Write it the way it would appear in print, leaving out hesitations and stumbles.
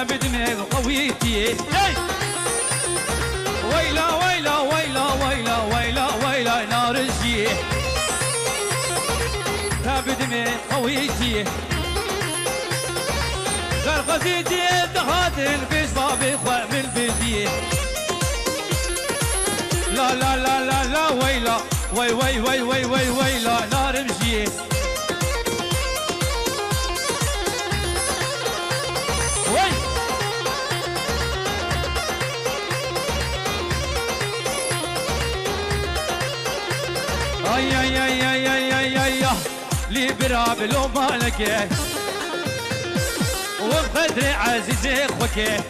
بدمي قويتي ويلا ويلا ويلا ويلا ويلا ويلا نار الجيه بدمي قويتي غرقتي دخاتن في صبابي خواه من البلديه لا لا لا لا لا ويلا وي وي وي وي وي ويلا نار مجيه وي اي اي اي اي اي اي اي لي براب لو مالك وبقدري عزيزي خوكي